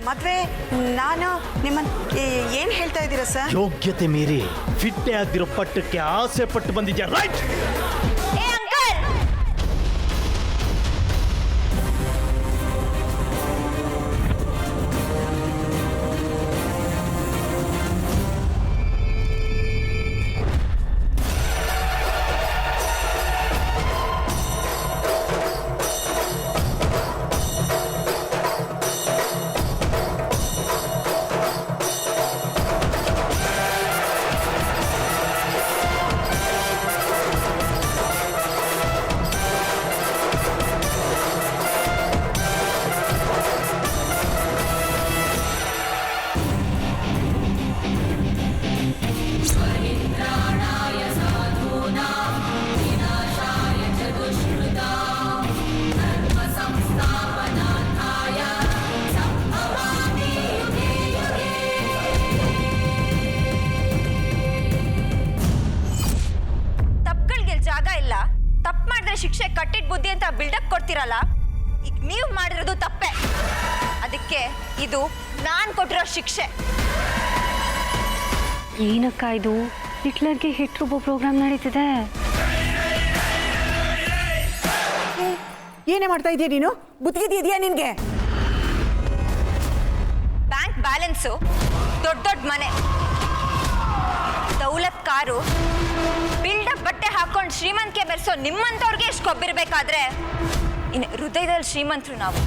ಮತ್ತೆ ನಾನು ನಿಮ್ಮನ್ನು ಏನು ಹೇಳ್ತಾ ಇದ್ದೀರಾ ಸರ್? ಯೋಗ್ಯತೆ ಮೀರಿ ಫಿಟ್ಟೆ ಆಗದಿರೋ ಪಟ್ಟಕ್ಕೆ ಆಸೆ ಪಟ್ಟು ಬಂದಿದ್ಯಾ, ರೈಟ್? ಶಿಕ್ಷೆ ಕಟ್ಟಿಟ್ ಬುದ್ಧಿ ಅಂತ ಬಿಲ್ಡಪ್ ಕೊಡ್ತಿರಲ್ಲ, ಈಗ ನೀವು ಮಾಡಿರೋದು ತಪ್ಪೆ. ಅದಕ್ಕೆ ಇದು ನಾನು ಕೊಟ್ಟಿರೋ ಶಿಕ್ಷೆ. ಏನಕ್ಕ ಇದು? ಹಿಟ್ಲರ್ಗೆ ಹಿಟ್ರುಬೋ ಪ್ರೋಗ್ರಾಮ್ ನಡೀತಿದೆ. ಏನೇ ಮಾಡ್ತಾ ಇದೀಯ ನೀನು? ಬುದ್ಧಿಗಿದೆಯಾ ನಿನ್ಗೆ? ಬ್ಯಾಂಕ್ ಬ್ಯಾಲೆನ್ಸು, ದೊಡ್ಡ ದೊಡ್ಡ ಮನೆ, ದೌಲತ್ ಕಾರು, ಬಿಲ್ಡಪ್ ಬಟ್ಟೆ ಹಾಕೊಂಡು ಶ್ರೀಮಂತಿಕೆ ಬೆರೆಸೋ ನಿಮ್ಮಂಥವ್ರಿಗೆ ಎಷ್ಟು ಕೊಬ್ಬಿರ್ಬೇಕಾದ್ರೆ ಇನ್ನು ಹೃದಯದಲ್ಲಿ ಶ್ರೀಮಂತರು ನಾವು.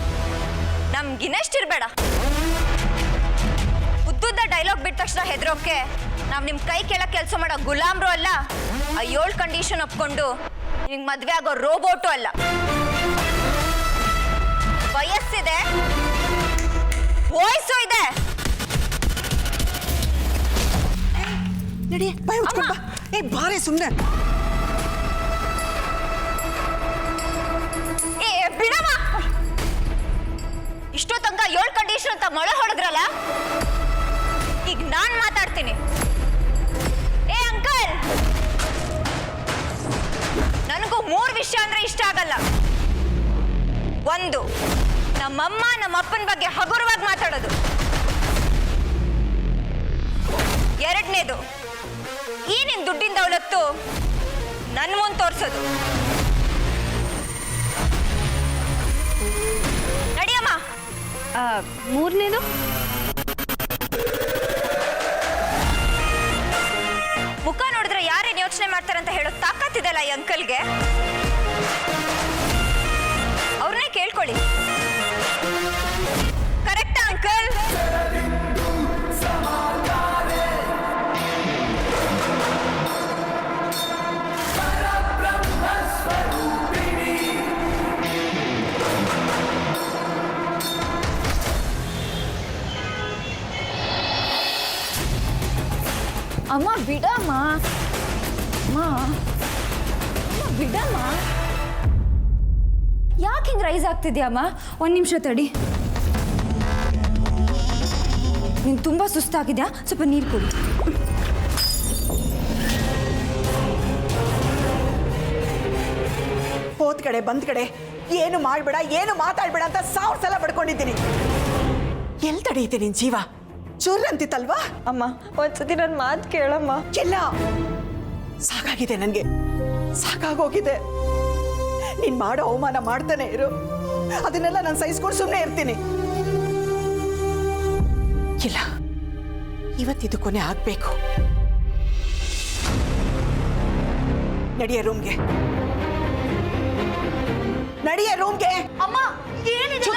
ನಮ್ಗಿನ್ನಷ್ಟಿರ್ಬೇಡ. ಉದ್ದುದ್ದ ಡೈಲಾಗ್ ಬಿಟ್ಟ ತಕ್ಷಣ ಹೆದರೋಕೆ ನಾವು ನಿಮ್ಮ ಕೈ ಕೆಳಗೆ ಕೆಲಸ ಮಾಡೋ ಗುಲಾಮ್ರು ಅಲ್ಲ, ಆ 7 ಕಂಡೀಷನ್ ಒಪ್ಕೊಂಡು ನಿಮ್ಗೆ ಮದುವೆ ಆಗೋ ರೋಬೋಟು ಅಲ್ಲ. ವಯಸ್ಸಿದೆ, ವಯಸ್ಸು ಇದೆ. ನಡಿ, ಬಾಯ್ ಮುಚ್ಕೊಂಡು ಬಾ. ಬಾರೆ ಸುಮ್ಮನೆ. ಬಿಡಮ್ಮ, ಇಷ್ಟೋ ತನಕ 7 ಕಂಡೀಷನ್ ಅಂತ ಮೊಳೆ ಹೊಡೆದ್ರಲ್ಲ, ಈಗ ನಾನ್ ಮಾತಾಡ್ತೀನಿ. ಅಂಕಲ್, ನನಗೂ 3 ವಿಷಯ ಅಂದ್ರೆ ಇಷ್ಟ ಆಗಲ್ಲ. 1, ನಮ್ಮಮ್ಮ ನಮ್ಮಪ್ಪನ ಬಗ್ಗೆ ಹಗುರವಾಗಿ ಮಾತಾಡೋದು. 2ನೇದು, ಈ ನಿನ್ ದುಡ್ಡಿನ ದೌಲತ್ತು ನನ್ ಮುಂದೆ ತೋರ್ಸೋದು. ನಡಿಯಮ್ಮ. 3ನೇದು, ಮುಖ ನೋಡಿದ್ರೆ ಯಾರೇನು ಯೋಚನೆ ಮಾಡ್ತಾರಂತ ಹೇಳೋ ತಾಕತ್ತಿದೆಲ್ಲ ಈ ಅಂಕಲ್ಗೆ. ಅವ್ರನ್ನೇ ಕೇಳ್ಕೊಳ್ಳಿ. ಕರೆಕ್ಟಾ ಅಂಕಲ್? ಅಮ್ಮ ಬಿಡಮ್ಮ, ಬಿಡಮ್ಮ. ಯಾಕೆ ಹಿಂಗೆ ರೈಸ್ ಆಗ್ತಿದ್ಯಮ್ಮ? 1 ನಿಮಿಷ ತಡಿ. ನೀನು ತುಂಬ ಸುಸ್ತಾಗಿದ್ಯಾ? ಸ್ವಲ್ಪ ನೀರು ಕೊಡಿ. ಹೋದ್ ಕಡೆ ಬಂದ್ ಕಡೆ ಏನು ಮಾಡ್ಬೇಡ, ಏನು ಮಾತಾಡ್ಬೇಡ ಅಂತ 1000 ಸಲ ಬಡ್ಕೊಂಡಿದ್ದೀನಿ. ಎಲ್ಲಿ ತಡೆಯುತ್ತೆ ನಿನ್ ಜೀವ? ಚೂರ್ ಅಂತಿತ್ತಲ್ವಾ? ಅಮ್ಮ ಒಂದ್ಸತಿ ನನ್ನ ಮಾತು ಕೇಳಮ್ಮ. ಇಲ್ಲ, ಸಾಕಾಗಿದೆ ನನಗೆ, ಸಾಕಾಗೋಗಿದೆ. ನೀನ್ ಮಾಡೋ ಅವಮಾನ ಮಾಡ್ತಾನೆ ಇರು, ಅದನ್ನೆಲ್ಲ ನಾನು ಸಹಿಸ್ಕೊಂಡು ಸುಮ್ಮನೆ ಇರ್ತೀನಿ. ಇಲ್ಲ, ಇವತ್ತಿದು ಕೊನೆ ಆಗ್ಬೇಕು. ನಡಿಯ ರೂಮ್ಗೆ, ನಡಿಯ ರೂಮ್ಗೆ. ಅಮ್ಮ, ಏನಿದೆ?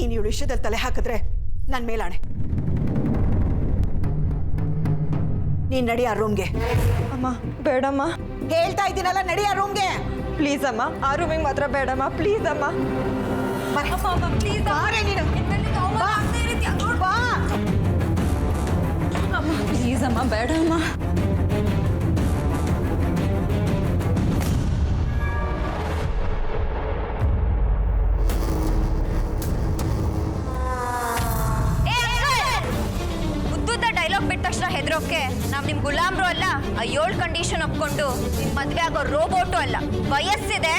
ಈ ನೀವು ವಿಷಯದಲ್ಲಿ ತಲೆ ಹಾಕಿದ್ರೆ ನನ್ನ ಮೇಲಾಣೆ. ನೀನ್ ನಡಿಯ ರೂಮ್ಗೆ. ಅಮ್ಮ ಬೇಡಮ್ಮ, ಹೇಳ್ತಾ ಇದ್ದೀನಲ್ಲ, ನಡಿಯ ರೂಮ್ಗೆ. ಪ್ಲೀಸ್ ಅಮ್ಮ, ಆ ರೂಮಿಗೆ ಮಾತ್ರ ಬೇಡಮ್ಮ, ಪ್ಲೀಸ್ ಅಮ್ಮ. ಬಾರೆ ನೀನು. ಬಾ. ಅಮ್ಮ ಪ್ಲೀಸ್ ಅಮ್ಮ, ಬೇಡಮ್ಮ. ಹೆದರೋಕೆ ನಾವು ನಿಮ್ ಗುಲಾಮ್ರು ಅಲ್ಲ, ಆ 7 ಕಂಡೀಷನ್ ಒಪ್ಕೊಂಡು ನಿಮ್ ಮದ್ವೆ ಆಗೋ ರೋಬೋಟು ಅಲ್ಲ. ವಯಸ್ಸಿದೆ,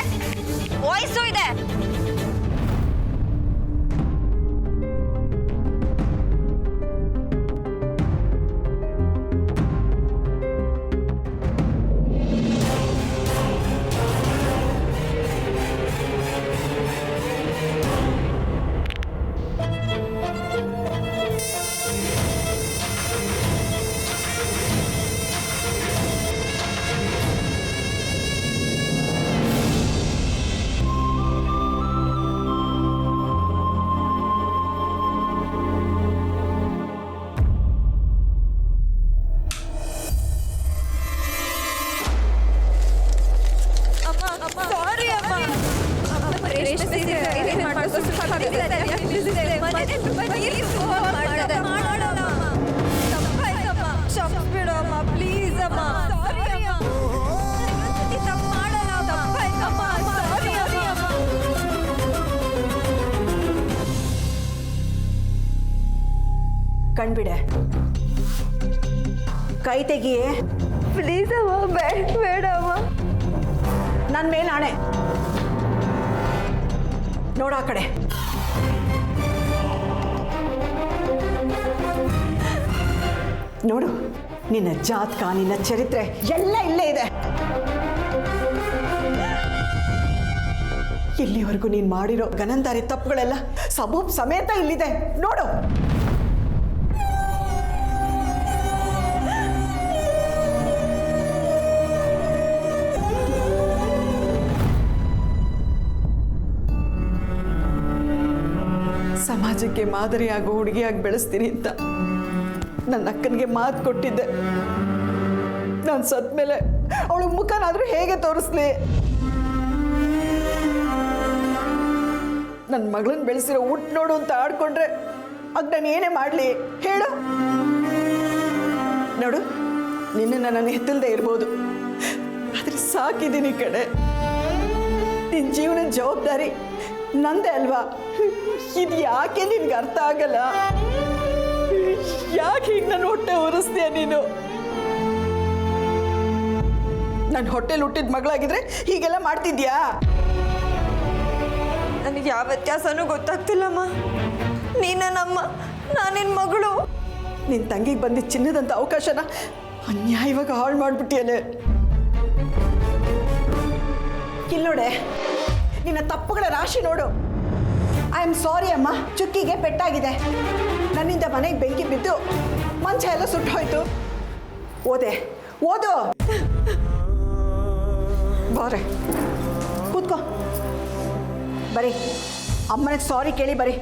ವಯಸ್ಸು ಇದೆ. ಕಣ್ಬಿಡೆ, ಕೈ ತೆಗಿಯೇ. ಪ್ಲೀಸ್ ಅಮ್ಮ, ಬೇಡ ಅಮ್ಮ. ನನ್ನ ಮೇಲೆ ಆಣೆ. ನೋಡ ಆ ಕಡೆ. ನೋಡು, ನಿನ್ನ ಜಾತಕ, ನಿನ್ನ ಚರಿತ್ರೆ ಎಲ್ಲ ಇಲ್ಲೇ ಇದೆ. ಇಲ್ಲಿವರೆಗೂ ನೀನು ಮಾಡಿರೋ ಗನಂದಾರಿ ತಪ್ಪುಗಳೆಲ್ಲ ಸಬೂಬ್ ಸಮೇತ ಇಲ್ಲಿದೆ. ನೋಡು. ಸಮಾಜಕ್ಕೆ ಮಾದರಿಯಾಗೋ ಹುಡುಗಿಯಾಗಿ ಬೆಳೆಸ್ತೀನಿ ಅಂತ ನನ್ನ ಅಕ್ಕನಿಗೆ ಮಾತು ಕೊಟ್ಟಿದ್ದೆ. ನಾನು ಸತ್ ಮೇಲೆ ಅವಳಿಗೆ ಮುಖನಾದರೂ ಹೇಗೆ ತೋರಿಸ್ಲಿ? ನನ್ನ ಮಗಳನ್ನ ಬೆಳೆಸಿರೋ ಊಟ ನೋಡು ಅಂತ ಆಡ್ಕೊಂಡ್ರೆ ಅದು ನಾನು ಏನೇ ಮಾಡಲಿ ಹೇಳು? ನೋಡು, ನಿನ್ನನ್ನು ನಾನು ಎತ್ತಲ್ದೇ ಇರ್ಬೋದು, ಆದರೆ ಸಾಕಿದ್ದೀನಿ ಕಡೆ. ನಿನ್ನ ಜೀವನದ ಜವಾಬ್ದಾರಿ ನಂದೇ ಅಲ್ವಾ? ಇದು ಯಾಕೆ ನಿನ್ಗೆ ಅರ್ಥ ಆಗಲ್ಲ? ಯಾಕೆ ಹೀಗೆ ನನ್ನ ಹೊಟ್ಟೆ ಉರಿಸ್ತೀಯ ನೀನು? ನನ್ನ ಹೊಟ್ಟೆಲಿ ಹುಟ್ಟಿದ ಮಗಳಾಗಿದ್ರೆ ಹೀಗೆಲ್ಲ ಮಾಡ್ತಿದ್ಯಾ? ನನಗೆ ಯಾವ ವ್ಯತ್ಯಾಸನೂ ಗೊತ್ತಾಗ್ತಿಲ್ಲಮ್ಮ. ನೀನ ನಮ್ಮ, ನಾನಿನ್ ಮಗಳು. ನಿನ್ನ ತಂಗಿಗೆ ಬಂದಿದ್ದ ಚಿನ್ನದಂಥ ಅವಕಾಶನ ಅನ್ಯಾಯವಾಗಿ ಹಾಳು ಮಾಡಿಬಿಟ್ಟಿಯಲ್ಲೇ. ಇಲ್ಲಿ ನೋಡೆ, ನಿನ್ನ ತಪ್ಪುಗಳ ರಾಶಿ ನೋಡು. ಐ ಆಮ್ ಸಾರಿ ಅಮ್ಮ, ಚುಕ್ಕಿಗೆ ಪೆಟ್ಟಾಗಿದೆ. ನನ್ನಿಂದ ಮನೆಗೆ ಬೆಂಕಿ ಬಿದ್ದು ಮಂಚ ಎಲ್ಲ ಸುಟ್ಟು ಹೋಯ್ತು. ಓದು ಬಾರೆ, ಕೂತ್ಕೋ. ಬರೀ ಅಮ್ಮನಿಗೆ ಸಾರಿ ಕೇಳಿ ಬರೀ.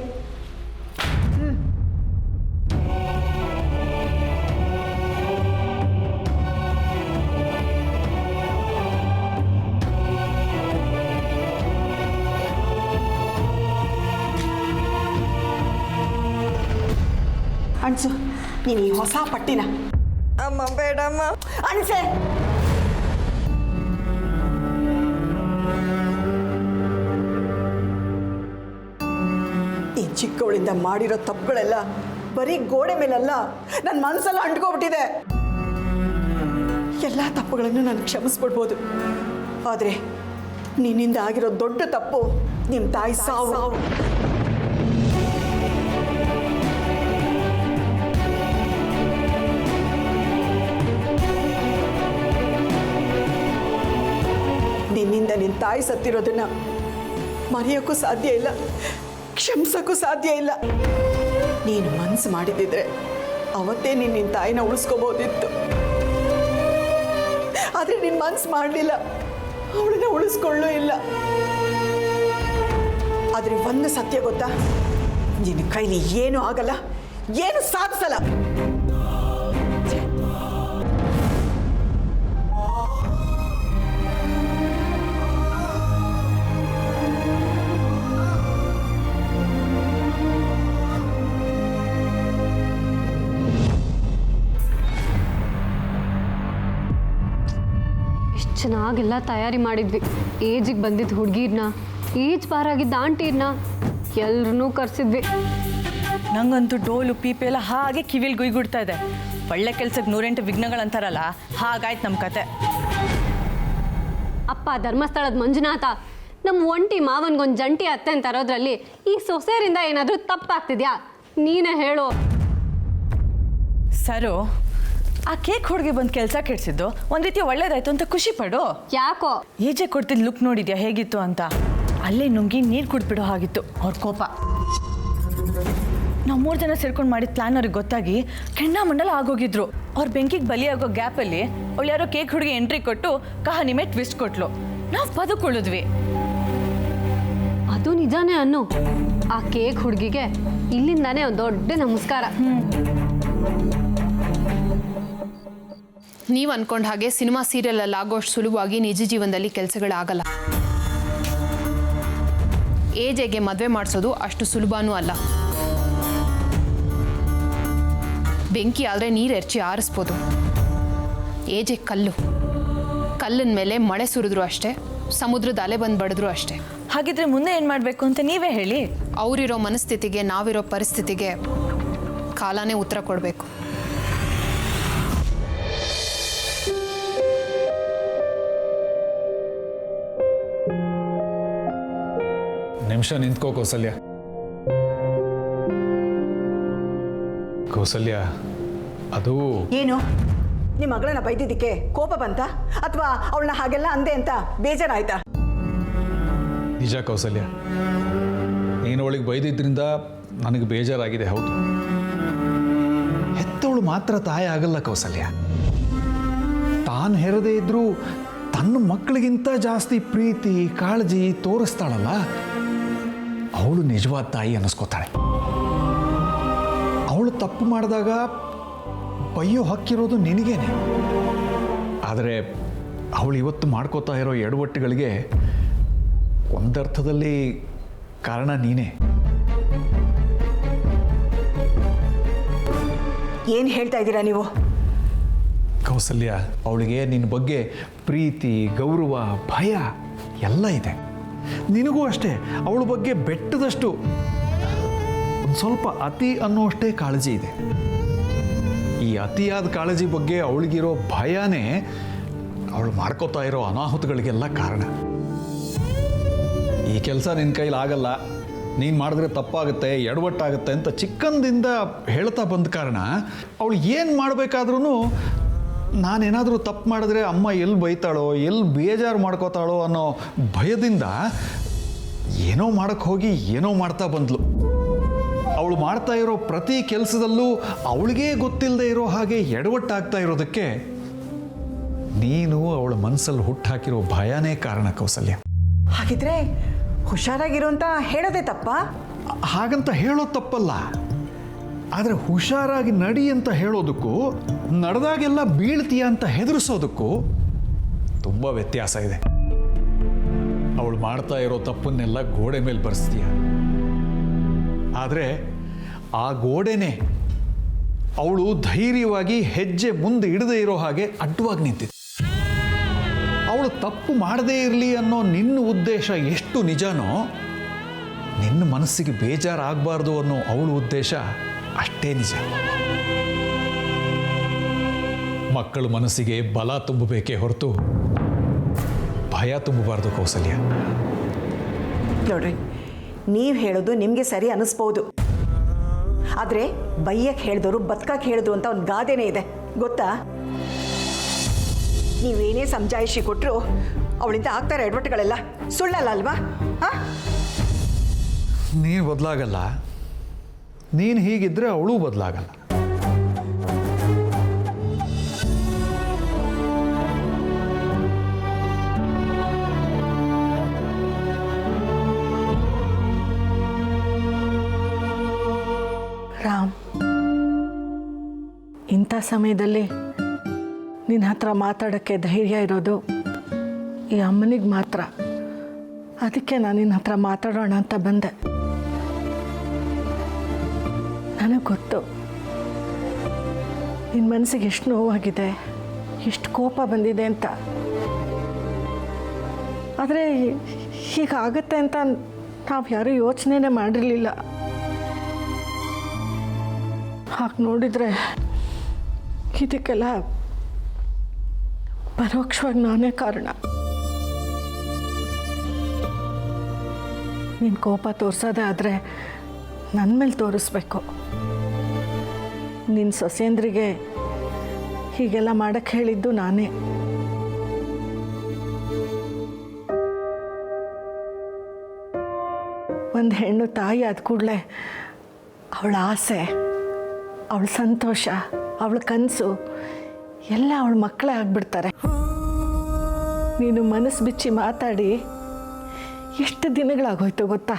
ಅನ್ಸು ನೀನು ಈ ಹೊಸ ಪಟ್ಟಿನ. ಅಮ್ಮ ಬೇಡಮ್ಮ. ಅನ್ಸೆ. ಈ ಚಿಕ್ಕವಳಿಂದ ಮಾಡಿರೋ ತಪ್ಪುಗಳೆಲ್ಲ ಬರೀ ಗೋಡೆ ಮೇಲಲ್ಲ, ನನ್ನ ಮನಸ್ಸೆಲ್ಲ ಅಂಟ್ಕೊಬಿಟ್ಟಿದೆ. ಎಲ್ಲ ತಪ್ಪುಗಳನ್ನು ನಾನು ಕ್ಷಮಿಸ್ಬಿಡ್ಬೋದು, ಆದರೆ ನಿನ್ನಿಂದ ಆಗಿರೋ ದೊಡ್ಡ ತಪ್ಪು ನಿಮ್ಮ ತಾಯಿ ಸಾವು. ನಿನ್ನಿಂದ ನಿನ್ನ ತಾಯಿ ಸತ್ತಿರೋದನ್ನ ಮರೆಯೋಕ್ಕೂ ಸಾಧ್ಯ ಇಲ್ಲ, ಕ್ಷಮಿಸೋಕ್ಕೂ ಸಾಧ್ಯ ಇಲ್ಲ. ನೀನು ಮನಸ್ಸು ಮಾಡಿದ್ದಿದ್ರೆ ಅವತ್ತೇ ನೀನು ನಿನ್ನ ತಾಯಿನ ಉಳಿಸ್ಕೋಬೋದಿತ್ತು. ಆದರೆ ನೀನು ಮನಸ್ಸು ಮಾಡಲಿಲ್ಲ, ಅವಳನ್ನ ಉಳಿಸ್ಕೊಳ್ಳೂ ಇಲ್ಲ. ಆದರೆ ಒಂದು ಸತ್ಯ ಗೊತ್ತಾ, ನಿನ್ನ ಕೈಲಿ ಏನೂ ಆಗಲ್ಲ, ಏನು ಸಾಧಿಸಲ್ಲ. ಚೆನ್ನಾಗೆಲ್ಲ ತಯಾರಿ ಮಾಡಿದ್ವಿ. ಏಜಿಗೆ ಬಂದಿದ್ದ ಹುಡುಗಿರ್ನ, ಏಜ್ ಬಾರಾಗಿದ್ದ ಆಂಟಿರ್ನ ಎಲ್ರೂ ಕರೆಸಿದ್ವಿ. ನಂಗಂತೂ ಡೋಲು ಪೀಪೆ ಎಲ್ಲ ಹಾಗೆ ಕಿವಿಲ್ ಗುಯ್ಗುಡ್ತಾ ಇದೆ. ಒಳ್ಳೆ ಕೆಲ್ಸಕ್ಕೆ 108 ವಿಘ್ನಗಳಂತಾರಲ್ಲ, ಹಾಗಾಯ್ತು ನಮ್ಮ ಕತೆ. ಅಪ್ಪ ಧರ್ಮಸ್ಥಳದ ಮಂಜುನಾಥ ನಮ್ಮ ಒಂಟಿ ಮಾವನ್ಗೊಂದು ಜಂಟಿ ಅತ್ತೆ ಅಂತ ತರೋದ್ರಲ್ಲಿ ಈ ಸೊಸೆಯರಿಂದ ಏನಾದರೂ ತಪ್ಪಾಗ್ತಿದ್ಯಾ? ನೀನೇ ಹೇಳು. ಸರು, ಆ ಕೇಕ್ ಹುಡುಗಿ ಬಂದು ಕೆಲಸ ಕೆಡಿಸಿದ್ದು ಒಂದು ರೀತಿ ಒಳ್ಳೇದಾಯ್ತು ಅಂತ ಖುಷಿ ಪಡು. ಯಾಕೋ ಈಜೆ ಕೊಡ್ತಿದ್ದು ಲುಕ್ ನೋಡಿದ್ಯಾ ಹೇಗಿತ್ತು ಅಂತ? ಅಲ್ಲೇ ನುಂಗಿ ನೀರು ಕುಡ್ಬಿಡೋ ಹಾಗಿತ್ತು ಅವ್ರ ಕೋಪ. ನಾವು 3 ಜನ ಸೇರ್ಕೊಂಡು ಮಾಡಿದ ಪ್ಲಾನ್ ಅವ್ರಿಗೆ ಗೊತ್ತಾಗಿ ಕೆಂಡಾಮಂಡಲ ಆಗೋಗಿದ್ರು. ಅವ್ರ ಬೆಂಕಿಗೆ ಬಲಿಯಾಗೋ ಗ್ಯಾಪಲ್ಲಿ ಅವಳು ಯಾರೋ ಕೇಕ್ ಹುಡುಗಿ ಎಂಟ್ರಿ ಕೊಟ್ಟು ಕಹಾನಿ ಮೇಲೆ ಟ್ವಿಸ್ಟ್ ಕೊಟ್ಲು. ನಾವು ಬದುಕೊಳ್ಳಿದ್ವಿ. ಅದು ನಿಜಾನೇ ಅನ್ನು. ಆ ಕೇಕ್ ಹುಡುಗಿಗೆ ಇಲ್ಲಿಂದಾನೇ ಒಂದು ದೊಡ್ಡ ನಮಸ್ಕಾರ. ನೀವು ಅನ್ಕೊಂಡ ಹಾಗೆ ಸಿನಿಮಾ ಸೀರಿಯಲಲ್ಲಿ ಆಗೋಷ್ಟು ಸುಲಭವಾಗಿ ನಿಜ ಜೀವನದಲ್ಲಿ ಕೆಲಸಗಳಾಗಲ್ಲ. ಏಜೆಗೆ ಮದುವೆ ಮಾಡಿಸೋದು ಅಷ್ಟು ಸುಲಭನೂ ಅಲ್ಲ. ಬೆಂಕಿ ಆದರೆ ನೀರು ಎರಚಿ ಆರಿಸ್ಬೋದು. ಏಜೆ ಕಲ್ಲಿನ ಮೇಲೆ ಮಳೆ ಸುರಿದ್ರು ಅಷ್ಟೇ, ಸಮುದ್ರದ ಅಲೆ ಬಂದು ಬಡಿದ್ರು ಅಷ್ಟೇ. ಹಾಗಿದ್ರೆ ಮುಂದೆ ಏನು ಮಾಡಬೇಕು ಅಂತ ನೀವೇ ಹೇಳಿ. ಅವರಿರೋ ಮನಸ್ಥಿತಿಗೆ ನಾವಿರೋ ಪರಿಸ್ಥಿತಿಗೆ ಕಾಲನೇ ಉತ್ತರ ಕೊಡಬೇಕು. ನಿಮಿಷ ನಿಂತ್ಕೋ ಕೌಸಲ್ಯ. ಕೌಸಲ್ಯ, ಅದು ಏನು ನಿಮ್ಮ ಮಗಳನ್ನ ಬೈದಿದ್ದಕ್ಕೆ ಕೋಪ ಬಂತ ಅಥವಾ ಅವಳನ್ನ ಹಾಗೆಲ್ಲ ಅಂದೆ ಅಂತ ಬೇಜಾರಾಯ್ತಾ? ನಿಜ ಕೌಸಲ್ಯ, ನೀನು ಅವಳಿಗೆ ಬೈದಿದ್ರಿಂದ ನನಗೆ ಬೇಜಾರಾಗಿದೆ. ಹೌದು, ಹೆತ್ತವಳು ಮಾತ್ರ ತಾಯಿ ಆಗಲ್ಲ ಕೌಸಲ್ಯ. ತಾನು ಹೆರದೇ ಇದ್ರೂ ತನ್ನ ಮಕ್ಕಳಿಗಿಂತ ಜಾಸ್ತಿ ಪ್ರೀತಿ ಕಾಳಜಿ ತೋರಿಸ್ತಾಳಲ್ಲ, ಅವಳು ನಿಜವಾದ ತಾಯಿ ಅನ್ನಿಸ್ಕೋತಾಳೆ. ಅವಳು ತಪ್ಪು ಮಾಡಿದಾಗ ಬೈಯೋ ಹಕ್ಕಿರೋದು ನಿನಗೇನೆ. ಆದರೆ ಅವಳು ಇವತ್ತು ಮಾಡ್ಕೋತಾ ಇರೋ ಎಡವಟ್ಟುಗಳಿಗೆ ಒಂದರ್ಥದಲ್ಲಿ ಕಾರಣ ನೀನೇ. ಏನು ಹೇಳ್ತಾ ಇದ್ದೀರಾ ನೀವು? ಕೌಸಲ್ಯ, ಅವಳಿಗೆ ನಿನ್ನ ಬಗ್ಗೆ ಪ್ರೀತಿ ಗೌರವ ಭಯ ಎಲ್ಲ ಇದೆ. ನಿನಗೂ ಅಷ್ಟೇ ಅವಳ ಬಗ್ಗೆ ಬೆಟ್ಟದಷ್ಟು ಒಂದು ಸ್ವಲ್ಪ ಅತಿ ಅನ್ನೋಷ್ಟೇ ಕಾಳಜಿ ಇದೆ. ಈ ಅತಿಯಾದ ಕಾಳಜಿ ಬಗ್ಗೆ ಅವಳಿಗಿರೋ ಭಯನೇ ಅವಳು ಮಾಡ್ಕೋತಾ ಇರೋ ಅನಾಹುತಗಳಿಗೆಲ್ಲ ಕಾರಣ. ಈ ಕೆಲಸ ನಿನ್ನ ಕೈಲಿ ಆಗಲ್ಲ, ನೀನು ಮಾಡಿದ್ರೆ ತಪ್ಪಾಗುತ್ತೆ ಎಡವಟ್ಟಾಗುತ್ತೆ ಅಂತ ಚಿಕ್ಕಂದಿಂದ ಹೇಳ್ತಾ ಬಂದ ಕಾರಣ ಅವಳು ಏನು ಮಾಡಬೇಕಾದ್ರೂ ನಾನೇನಾದರೂ ತಪ್ಪು ಮಾಡಿದ್ರೆ ಅಮ್ಮ ಎಲ್ಲಿ ಬೈತಾಳೋ ಎಲ್ಲಿ ಬೇಜಾರು ಮಾಡ್ಕೋತಾಳೋ ಅನ್ನೋ ಭಯದಿಂದ ಏನೋ ಮಾಡೋಕ್ಕೆ ಹೋಗಿ ಏನೋ ಮಾಡ್ತಾ ಬಂದ್ಲು. ಅವಳು ಮಾಡ್ತಾ ಇರೋ ಪ್ರತಿ ಕೆಲಸದಲ್ಲೂ ಅವಳಿಗೇ ಗೊತ್ತಿಲ್ಲದೆ ಇರೋ ಹಾಗೆ ಎಡವಟ್ಟಾಗ್ತಾ ಇರೋದಕ್ಕೆ ನೀನು ಅವಳ ಮನಸ್ಸಲ್ಲಿ ಹುಟ್ಟಾಕಿರೋ ಭಯನೇ ಕಾರಣ ಕೌಸಲ್ಯ. ಹಾಗಿದ್ರೆ ಹುಷಾರಾಗಿರು ಅಂತ ಹೇಳೋದೇ ತಪ್ಪಾ? ಹಾಗಂತ ಹೇಳೋದು ತಪ್ಪಲ್ಲ, ಆದರೆ ಹುಷಾರಾಗಿ ನಡಿ ಅಂತ ಹೇಳೋದಕ್ಕೂ ನಡೆದಾಗೆಲ್ಲ ಬೀಳ್ತೀಯ ಅಂತ ಹೆದರಿಸೋದಕ್ಕೂ ತುಂಬ ವ್ಯತ್ಯಾಸ ಇದೆ. ಅವಳು ಮಾಡ್ತಾ ಇರೋ ತಪ್ಪನ್ನೆಲ್ಲ ಗೋಡೆ ಮೇಲೆ ಬರೆಸ್ತೀಯ, ಆದರೆ ಆ ಗೋಡೆನೇ ಅವಳು ಧೈರ್ಯವಾಗಿ ಹೆಜ್ಜೆ ಮುಂದೆ ಇಡದೇ ಇರೋ ಹಾಗೆ ಅಡ್ಡವಾಗಿ ನಿಂತಿದೆ. ಅವಳು ತಪ್ಪು ಮಾಡದೇ ಇರಲಿ ಅನ್ನೋ ನಿನ್ನ ಉದ್ದೇಶ ಎಷ್ಟು ನಿಜನೋ, ನಿನ್ನ ಮನಸ್ಸಿಗೆ ಬೇಜಾರಾಗಬಾರ್ದು ಅನ್ನೋ ಅವಳ ಉದ್ದೇಶ ಅಷ್ಟೇ ನಿಜ. ಮಕ್ಕಳ ಮನಸ್ಸಿಗೆ ಬಲ ತುಂಬಬೇಕೇ ಹೊರತು ಭಯ ತುಂಬಬಾರ್ದು ಕೌಸಲ್ಯ. ನೋಡ್ರಿ, ನೀವು ಹೇಳೋದು ನಿಮಗೆ ಸರಿ ಅನ್ನಿಸ್ಬೋದು, ಆದರೆ ಬೈಯಕ್ಕೆ ಹೇಳಿದವರು ಬದುಕಕ್ಕೆ ಹೇಳಿದ್ರು ಅಂತ ಒಂದು ಗಾದೆನೇ ಇದೆ ಗೊತ್ತಾ? ನೀವೇನೇ ಸಮಜಾಯಿಷಿ ಕೊಟ್ಟರು ಅವಳಿಂದ ಆಗ್ತಾರೆ ಎಡವಟ್ಟುಗಳೆಲ್ಲ ಸುಳ್ಳಲ್ಲ ಅಲ್ವಾ? ನೀನು ಬದಲಾಗಲ್ಲ, ನೀನು ಹೀಗಿದ್ರೆ ಅವಳು ಬದಲಾಗಲ್ಲ. ರಾಮ್, ಇಂಥ ಸಮಯದಲ್ಲಿ ನಿನ್ನ ಹತ್ರ ಮಾತಾಡೋಕ್ಕೆ ಧೈರ್ಯ ಇರೋದು ಈ ಅಮ್ಮನಿಗೆ ಮಾತ್ರ. ಅದಕ್ಕೆ ನಾನು ನಿನ್ನ ಹತ್ರ ಮಾತಾಡೋಣ ಅಂತ ಬಂದೆ. ನನಗೆ ಗೊತ್ತು ನಿನ್ನ ಮನಸ್ಸಿಗೆ ಎಷ್ಟು ನೋವಾಗಿದೆ, ಎಷ್ಟು ಕೋಪ ಬಂದಿದೆ ಅಂತ. ಆದರೆ ಹೀಗಾಗತ್ತೆ ಅಂತ ನಾವು ಯಾರೂ ಯೋಚನೆನೇ ಮಾಡಿರಲಿಲ್ಲ. ಹಾಗೆ ನೋಡಿದರೆ ಇದಕ್ಕೆಲ್ಲ ಪರೋಕ್ಷವಾಗಿ ನಾನೇ ಕಾರಣ. ನೀನು ಕೋಪ ತೋರಿಸೋದೇ ಆದರೆ ನನ್ನ ಮೇಲೆ ತೋರಿಸ್ಬೇಕು. ನಿನ್ನ ಸೊಸೆಂದ್ರಿಗೆ ಹೀಗೆಲ್ಲ ಮಾಡೋಕ್ಕೆ ಹೇಳಿದ್ದು ನಾನೇ. ಒಂದು ಹೆಣ್ಣು ತಾಯಿ ಆದ ಕೂಡಲೇ ಅವಳ ಆಸೆ, ಅವಳ ಸಂತೋಷ, ಅವಳ ಕನಸು ಎಲ್ಲ ಅವಳ ಮಕ್ಕಳೇ ಆಗಿಬಿಡ್ತಾರೆ. ನೀನು ಮನಸ್ಸು ಬಿಚ್ಚಿ ಮಾತಾಡಿ ಎಷ್ಟು ದಿನಗಳಾಗೋಯ್ತು ಗೊತ್ತಾ?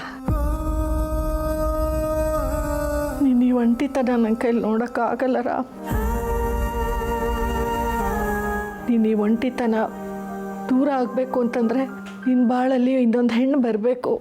ನೀನು ಈ ಒಂಟಿತನ ನನ್ನ ಕೈಲಿ ನೋಡೋಕ್ಕಾಗಲ್ಲ ರಾಮ್. ನೀನು ಈ ಒಂಟಿತನ ದೂರ ಆಗಬೇಕು ಅಂತಂದರೆ ನಿನ್ನ ಬಾಳಲ್ಲಿ ಇನ್ನೊಂದು ಹೆಣ್ಣು ಬರಬೇಕು.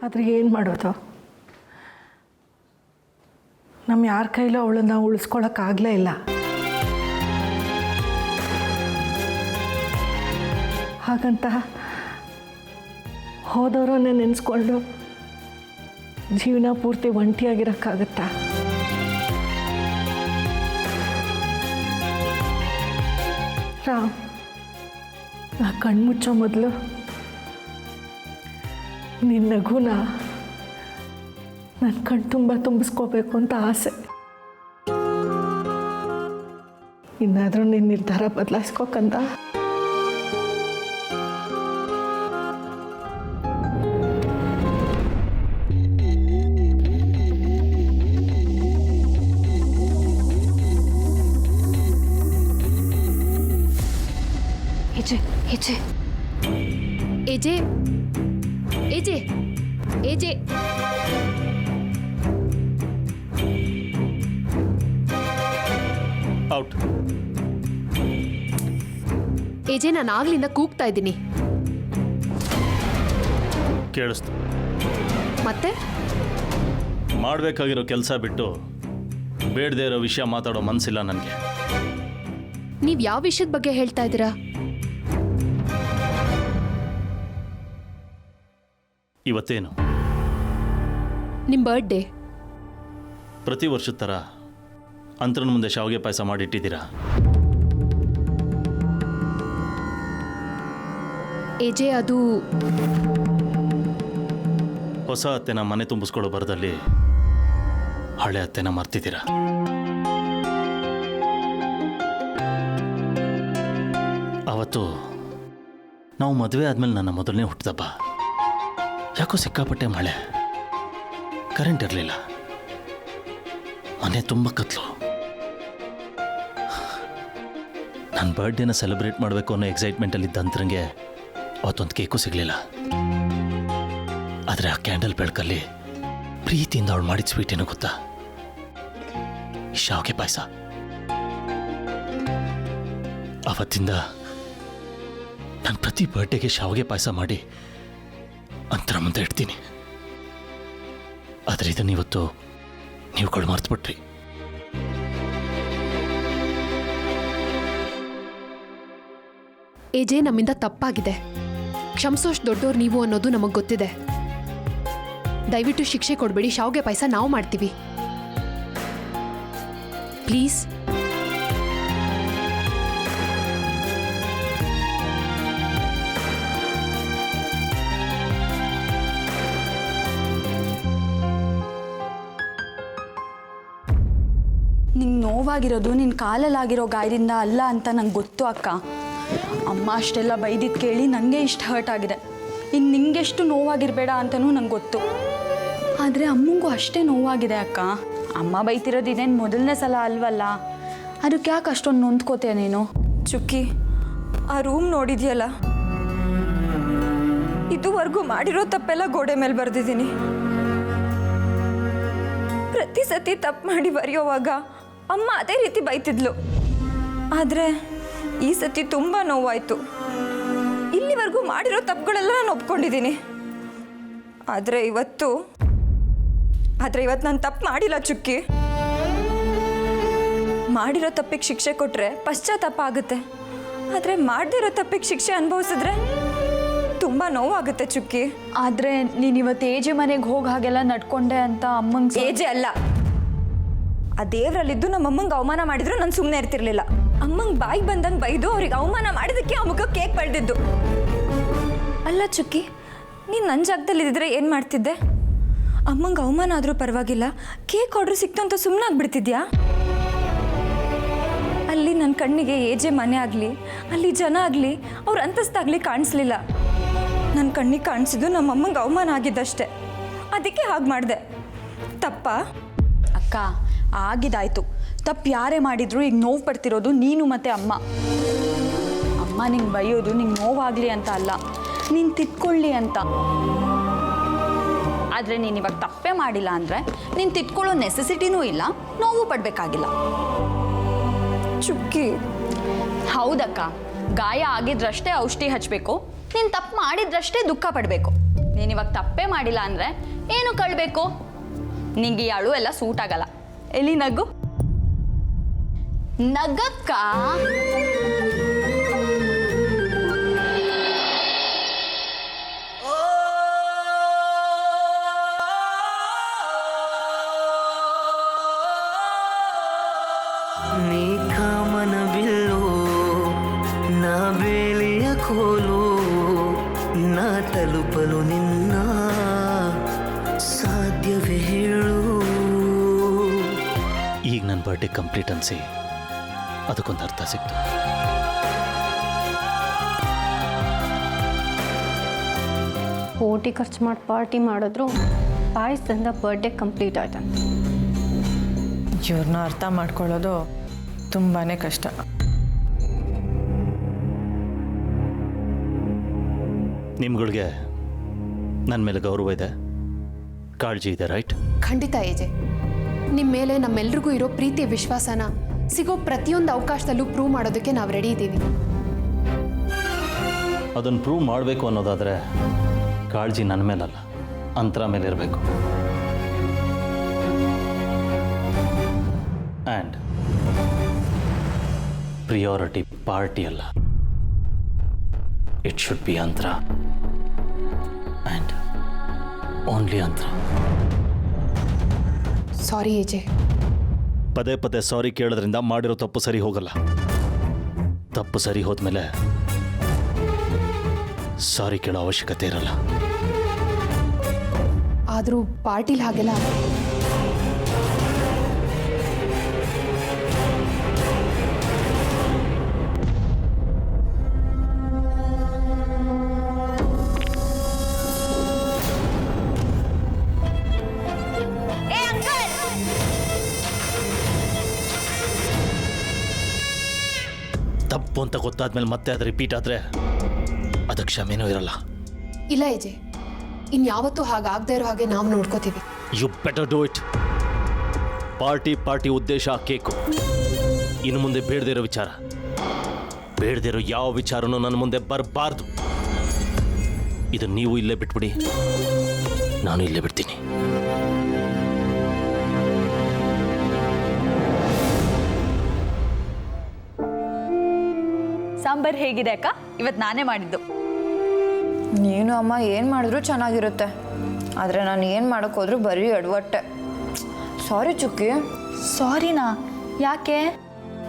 ಆದರೆ ಏನು ಮಾಡೋದು? ನಮ್ಮ ಯಾರ ಕೈಲೂ ಅವಳನ್ನು ಉಳಿಸ್ಕೊಳಕ್ಕಾಗಲೇ ಇಲ್ಲ. ಹಾಗಂತ ಹೋದವರನ್ನೇ ನೆನೆಸ್ಕೊಂಡು ಜೀವನ ಪೂರ್ತಿ ಒಂಟಿಯಾಗಿರೋಕ್ಕಾಗತ್ತಾ? ರಾಮ್, ನಾ ಕಣ್ಮುಚ್ಚೋ ಮೊದಲು ನಿನ್ನ ನಗುನ ನನ್ನ ಕಣ್ತುಂಬ ತುಂಬಿಸ್ಕೋಬೇಕು ಅಂತ ಆಸೆ. ಇನ್ನಾದರೂ ನಿನ್ನ ನಿರ್ಧಾರ ಬದಲಾಯಿಸ್ಕೋಕಂದ. AJ AJ AJ AJ AJ out. AJ ನಾನು ಆಗ್ಲಿಂದ ಕೂಗ್ತಾ ಇದ್ದೀನಿ. ಕೇಳಿಸ್ತು. ಮತ್ತೆ ಮಾಡಬೇಕಾಗಿರೋ ಕೆಲಸ ಬಿಟ್ಟು ಬೇಡದೇ ಇರೋ ವಿಷಯ ಮಾತಾಡೋ ಮನಸ್ಸಿಲ್ಲ ನನಗೆ. ನೀವು ಯಾವ ವಿಷಯದ ಬಗ್ಗೆ ಹೇಳ್ತಾ ಇದ್ದೀರಾ? ಇವತ್ತೇನು? ನಿಮ್ಮ ಬರ್ಡೇ. ಪ್ರತಿ ವರ್ಷದ ಥರ ಅಂತರನ ಮುಂದೆ ಶಾವಿಗೆ ಪಾಯಸ ಮಾಡಿಟ್ಟಿದ್ದೀರಾ. ಎಜೆ ಅದು ಹೊಸ ಅತ್ತೆನ ಮನೆ ತುಂಬಿಸ್ಕೊಳ್ಳೋ ಬರದಲ್ಲಿ ಹಳೆ ಅತ್ತೆನ ಮರ್ತಿದ್ದೀರಾ. ಅವತ್ತು ನಾವು ಮದುವೆ ಆದಮೇಲೆ ನನ್ನ ಮೊದಲನೇ ಹುಟ್ಟಿದಬ್ಬ. ಯಾಕೋ ಸಿಕ್ಕಾಪಟ್ಟೆ ಮಳೆ, ಕರೆಂಟ್ ಇರಲಿಲ್ಲ, ಮನೆ ತುಂಬ ಕತ್ಲು. ನನ್ನ ಬರ್ಡೇನ ಸೆಲೆಬ್ರೇಟ್ ಮಾಡಬೇಕು ಅನ್ನೋ ಎಕ್ಸೈಟ್ಮೆಂಟಲ್ಲಿದ್ದ ಅಂತರಂಗೆ ಅವತ್ತೊಂದು ಕೇಕು ಸಿಗಲಿಲ್ಲ. ಆದರೆ ಆ ಕ್ಯಾಂಡಲ್ ಬೆಳಕಲ್ಲಿ ಪ್ರೀತಿಯಿಂದ ಅವಳು ಮಾಡಿದ ಸ್ವೀಟ್ ಏನೋ ಗೊತ್ತಾ? ಶಾವಿಗೆ ಪಾಯಸ. ಅವತ್ತಿಂದ ನಾನು ಪ್ರತಿ ಬರ್ಡೇಗೆ ಶಾವಿಗೆ ಪಾಯಸ ಮಾಡಿ ಅಂತರ ಮುಂದೆ ಇಡ್ತೀನಿ. ಆದರೆ ಇದನ್ನು ಇವತ್ತು ನೀವುಗಳು ಮರ್ತುಬಿಟ್ರಿ. ಎಜೆ ನಮ್ಮಿಂದ ತಪ್ಪಾಗಿದೆ. ಕ್ಷಮಿಸೋಷ್ಟು ದೊಡ್ಡೋರು ನೀವು ಅನ್ನೋದು ನಮಗೆ ಗೊತ್ತಿದೆ. ದಯವಿಟ್ಟು ಶಿಕ್ಷೆ ಕೊಡಬೇಡಿ. ಶಾವಿಗೆ ಪಾಯಸ ನಾವು ಮಾಡ್ತೀವಿ, ಪ್ಲೀಸ್. ನಿಂಗೆ ನೋವಾಗಿರೋದು ನಿನ್ನ ಕಾಲಲ್ಲಾಗಿರೋ ಗಾಯದಿಂದ ಅಲ್ಲ ಅಂತ ನಂಗೆ ಗೊತ್ತು ಅಕ್ಕ. ಅಮ್ಮ ಅಷ್ಟೆಲ್ಲ ಬೈದಿದ್ದು ಕೇಳಿ ನನಗೆ ಇಷ್ಟು ಹರ್ಟ್ ಆಗಿದೆ. ಇನ್ನು ನಿಂಗೆಷ್ಟು ನೋವಾಗಿರಬೇಡ ಅಂತಲೂ ನಂಗೆ ಗೊತ್ತು. ಆದರೆ ಅಮ್ಮಂಗೂ ಅಷ್ಟೇ ನೋವಾಗಿದೆ ಅಕ್ಕ. ಅಮ್ಮ ಬೈತಿರೋದು ಇದೇನು ಮೊದಲನೇ ಸಲ ಅಲ್ವಲ್ಲ, ಅದಕ್ಕೆ ಯಾಕೆ ಅಷ್ಟೊಂದು ನೊಂದ್ಕೋತೀಯ ನೀನು? ಚುಕ್ಕಿ, ಆ ರೂಮ್ ನೋಡಿದ್ಯಲ್ಲ, ಇದುವರೆಗೂ ಮಾಡಿರೋ ತಪ್ಪೆಲ್ಲ ಗೋಡೆ ಮೇಲೆ ಬರೆದಿದ್ದೀನಿ. ಪ್ರತಿ ಸತಿ ತಪ್ಪು ಮಾಡಿ ಬರೆಯೋವಾಗ ಅಮ್ಮ ಅದೇ ರೀತಿ ಬೈತಿದ್ಲು. ಆದರೆ ಈ ಸತಿ ತುಂಬ ನೋವಾಯಿತು. ಇಲ್ಲಿವರೆಗೂ ಮಾಡಿರೋ ತಪ್ಪುಗಳೆಲ್ಲ ನಾನು ಒಪ್ಕೊಂಡಿದ್ದೀನಿ. ಆದರೆ ಇವತ್ತು ನಾನು ತಪ್ಪು ಮಾಡಿಲ್ಲ ಚುಕ್ಕಿ. ಮಾಡಿರೋ ತಪ್ಪಿಗೆ ಶಿಕ್ಷೆ ಕೊಟ್ಟರೆ ಪಶ್ಚಾತ್ತಾಪ ಆಗುತ್ತೆ. ಆದರೆ ಮಾಡದೇ ಇರೋ ತಪ್ಪಿಗೆ ಶಿಕ್ಷೆ ಅನುಭವಿಸಿದ್ರೆ ತುಂಬ ನೋವಾಗುತ್ತೆ ಚುಕ್ಕಿ. ಆದರೆ ನೀನು ಇವತ್ತು ಏಜೆ ಮನೆಗೆ ಹೋಗಿ ಹಾಗೆಲ್ಲ ನಡ್ಕೊಂಡೆ ಅಂತ ಅಮ್ಮಂಗೆ ಏಜೆ ಅಲ್ಲ, ಆ ದೇವರಲ್ಲಿದ್ದು ನಮ್ಮಮ್ಮಂಗೆ ಅವಮಾನ ಮಾಡಿದ್ರು ನಾನು ಸುಮ್ಮನೆ ಇರ್ತಿರ್ಲಿಲ್ಲ. ಅಮ್ಮಂಗೆ ಬಾಯಿಗೆ ಬಂದಂಗೆ ಬೈದು ಅವ್ರಿಗೆ ಅವಮಾನ ಮಾಡಿದ್ದಕ್ಕೆ ಆ ಮುಖಕ್ಕೆ ಕೇಕ್ ಬೆಳೆದಿದ್ದು. ಅಲ್ಲ ಚುಕ್ಕಿ, ನೀನು ನನ್ನ ಜಾಗದಲ್ಲಿ ಇದ್ದಿದ್ರೆ ಏನು ಮಾಡ್ತಿದ್ದೆ? ಅಮ್ಮಂಗೆ ಅವಮಾನ ಆದರೂ ಪರವಾಗಿಲ್ಲ, ಕೇಕ್ ಆರ್ಡ್ರ್ ಸಿಕ್ತು ಅಂತ ಸುಮ್ಮನೆ ಆಗ್ಬಿಡ್ತಿದ್ಯಾ? ಅಲ್ಲಿ ನನ್ನ ಕಣ್ಣಿಗೆ ಏಜೆ ಮನೆ ಆಗಲಿ, ಅಲ್ಲಿ ಜನ ಆಗಲಿ, ಅವ್ರ ಅಂತಸ್ತಾಗಲಿ ಕಾಣಿಸ್ಲಿಲ್ಲ. ನನ್ನ ಕಣ್ಣಿಗೆ ಕಾಣಿಸಿದ್ದು ನಮ್ಮಮ್ಮಂಗೆ ಅವಮಾನ ಆಗಿದ್ದಷ್ಟೆ. ಅದಕ್ಕೆ ಹಾಗೆ ಮಾಡಿದೆ. ತಪ್ಪಾ? ಅಕ್ಕ, ಆಗಿದಾಯ್ತು. ತಪ್ಪು ಯಾರೇ ಮಾಡಿದ್ರು ಈಗ ನೋವು ಪಡ್ತಿರೋದು ನೀನು ಮತ್ತು ಅಮ್ಮ. ಅಮ್ಮ ನಿಂಗೆ ಬೈಯೋದು ನಿಂಗೆ ನೋವಾಗಲಿ ಅಂತ ಅಲ್ಲ, ನೀನು ತಿದ್ಕೊಳ್ಳಿ ಅಂತ. ಆದರೆ ನೀನು ಇವಾಗ ತಪ್ಪೇ ಮಾಡಿಲ್ಲ ಅಂದರೆ ನೀನು ತಿದ್ಕೊಳ್ಳೋ ನೆಸೆಸಿಟಿನೂ ಇಲ್ಲ, ನೋವು ಪಡಬೇಕಾಗಿಲ್ಲ. ಚುಕ್ಕಿ, ಹೌದಕ್ಕ, ಗಾಯ ಆಗಿದ್ರಷ್ಟೇ ಔಷಧಿ ಹಚ್ಚಬೇಕು, ನೀನು ತಪ್ಪು ಮಾಡಿದ್ರಷ್ಟೇ ದುಃಖ ಪಡಬೇಕು. ನೀನು ಇವಾಗ ತಪ್ಪೇ ಮಾಡಿಲ್ಲ ಅಂದರೆ ಏನು ಕಳ್ಬೇಕು? ನಿಂಗೆ ಈ ಅಳು ಎಲ್ಲ ಸೂಟ್ ಆಗಲ್ಲ. ಎಲ್ಲಿ ನಗು ನಗಕ್ಕ. ನೀ ಕಾಮನವಿಲ್ಲೋ ನಾ ಬೇಲಿಯ ಕೋಲು ನಾ ತಲುಪಲು ನಿನ್ನ ಸಾಧ್ಯವೇ ಹೇಳು. ಈಗ ನನ್ನ ಬರ್ಡೇ ಕಂಪ್ಲೀಟ್ ಅನಿಸಿ ಅದಕ್ಕೊಂದು ಅರ್ಥ ಸಿಕ್ತು. ಕೋಟಿ ಖರ್ಚು ಮಾಡಿ ಪಾರ್ಟಿ ಮಾಡಿದ್ರು ಪಾಯಸದಿಂದ ಬರ್ಡೇ ಕಂಪ್ಲೀಟ್ ಆಯ್ತಂತ. ಇವ್ರನ್ನ ಅರ್ಥ ಮಾಡ್ಕೊಳ್ಳೋದು ತುಂಬಾ ಕಷ್ಟ. ನಿಮ್ಗಳಿಗೆ ನನ್ನ ಮೇಲೆ ಗೌರವ ಇದೆ, ಕಾಳಜಿ ಇದೆ, ರೈಟ್? ಖಂಡಿತ ಏಜೆ. ನಿಮ್ಮ ಮೇಲೆ ನಮ್ಮೆಲ್ರಿಗೂ ಇರೋ ಪ್ರೀತಿ ವಿಶ್ವಾಸನ ಸಿಗೋ ಪ್ರತಿಯೊಂದು ಅವಕಾಶದಲ್ಲೂ ಪ್ರೂವ್ ಮಾಡೋದಕ್ಕೆ ನಾವು ರೆಡಿ ಇದ್ದೀವಿ. ಅದನ್ನು ಪ್ರೂವ್ ಮಾಡಬೇಕು ಅನ್ನೋದಾದರೆ ಕಾಳಜಿ ನನ್ನ ಮೇಲಲ್ಲ, ಅಂತರ ಮೇಲೆ ಇರಬೇಕು. ಆ್ಯಂಡ್ ಪ್ರಿಯಾರಿಟಿ ಪಾರ್ಟಿ ಅಲ್ಲ, ಇಟ್ ಶುಡ್ ಬಿ ಅಂತರ ಆ್ಯಂಡ್ ಓನ್ಲಿ ಅಂತರ. ಸಾರಿ ಏಜೆ. ಪದೇ ಪದೇ ಸಾರಿ ಕೇಳೋದ್ರಿಂದ ಮಾಡಿರೋ ತಪ್ಪು ಸರಿ ಹೋಗಲ್ಲ. ತಪ್ಪು ಸರಿ ಹೋದ್ಮೇಲೆ ಸಾರಿ ಕೇಳೋ ಅವಶ್ಯಕತೆ ಇರಲ್ಲ. ಆದರೂ ಪಾರ್ಟಿಲಿ ಹಾಗೆಲ್ಲ ತಪ್ಪು ಅಂತ ಗೊತ್ತಾದ್ಮೇಲೆ ಮತ್ತೆ ಅದು ರಿಪೀಟ್ ಆದರೆ ಅದಕ್ಕೆ ಕ್ಷಮೆನೂ ಇರಲ್ಲ. ಇಲ್ಲ ಏಜೆ, ಇನ್ಯಾವತ್ತೂ ಹಾಗಾಗದೇ ಇರೋ ಹಾಗೆ ನಾವು ನೋಡ್ಕೋತೀವಿ. You better do it. Party ಉದ್ದೇಶ ಕೇಕು. ಇನ್ನು ಮುಂದೆ ಬೇಡದೇ ಇರೋ ವಿಚಾರ, ಬೇಡದೇ ಇರೋ ಯಾವ ವಿಚಾರನೂ ನನ್ನ ಮುಂದೆ ಬರಬಾರ್ದು. ಇದು ನೀವು ಇಲ್ಲೇ ಬಿಟ್ಬಿಡಿ, ನಾನು ಇಲ್ಲೇ ಬಿಡ್ತೀನಿ. ಸಾಂಬಾರು ಹೇಗಿದೆ ಅಕ್ಕ? ಇವತ್ತು ನಾನೇ ಮಾಡಿದ್ದು. ನೀನು ಅಮ್ಮ ಏನು ಮಾಡಿದ್ರು ಚೆನ್ನಾಗಿರುತ್ತೆ, ಆದರೆ ನಾನು ಏನು ಮಾಡೋಕ್ಕೋದ್ರೂ ಬರೀ ಎಡವಟ್ಟೆ. ಸಾರಿ ಚುಕ್ಕಿ. ಸಾರಿನಾ? ಯಾಕೆ?